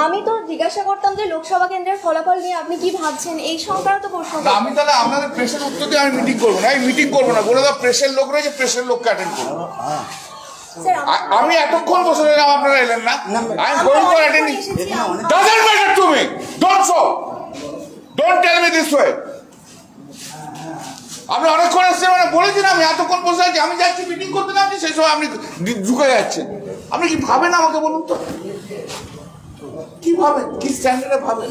আমি তো জিজ্ঞাসা করতাম যে লোকসভা কেন্দ্রের ফলাফল নিয়ে আপনি কি ভাবছেন, এই সংক্রান্ত প্রশ্ন। আমি তাহলে আপনাদের প্রেসের উত্তর দিয়ে আমি মিটিং করবো না, আমি মিটিং করবো না, বলে দাও প্রেসের লোক রয়েছে, প্রেসের লোককে অ্যাটেন্ড করবো। আমি এতক্ষণ বসে রইলাম, আপনারা এলেন না। I am going for attending. Doesn't matter to me, don't tell me this way. আপনি অনেকক্ষণ এসেছেন, মানে বলেছেন আমি এতক্ষণ বসে আছি, আমি যাচ্ছি মিটিং করতে নামছি, সেই সময় আপনি ঢুকে যাচ্ছেন। আপনি কি ভাবেন আমাকে বলুন তো, কি ভাবেন, কি স্ট্যান্ডার্ডে ভাবেন?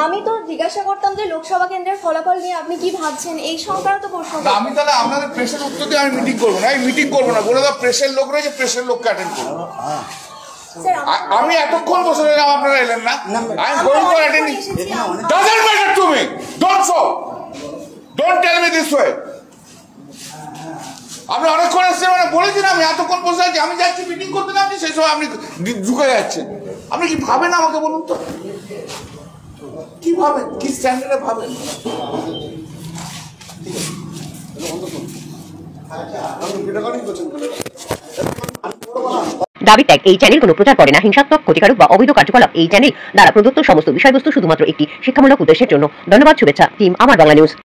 আমি তো জিজ্ঞাসা করতাম যে লোকসভা কেন্দ্রের ফলাফল নিয়ে আপনি কি ভাবছেন, এই সংক্রান্ত প্রশ্ন। আমি তাহলে আপনাদের প্রেসের উত্তর দিয়ে আমি মিটিং করবো না, আমি মিটিং করবো না, বলে দাও প্রেসের লোক রয়েছে, প্রেসের লোককে অ্যাটেন্ড করবো। আমি এতক্ষণ বসে রইলাম, আপনারা এলেন না। I am going for attending. Doesn't matter to me, don't tell me this way. আপনি অনেকক্ষণ এসেছেন, মানে বলেছেন আমি এতক্ষণ বসে আছি, আমি যাচ্ছি মিটিং করতে নামছি, সেই সময় আপনি ঢুকে যাচ্ছেন। আপনি কি ভাবেন আমাকে বলুন তো, কি ভাবেন, কি স্ট্যান্ডার্ডে ভাবেন? দাবি ত্যাগ। এই চ্যানেল কোনো প্রচার করে না হিংসাত্মক, ক্ষতিকারক বা অবৈধ কার্যকলাপ। এই চ্যানেল দ্বারা প্রদত্ত সমস্ত বিষয়বস্তু শুধুমাত্র একটি শিক্ষামূলক উদ্দেশ্যের জন্য। ধন্যবাদ। শুভেচ্ছা টিম আমার বাংলা নিউজ।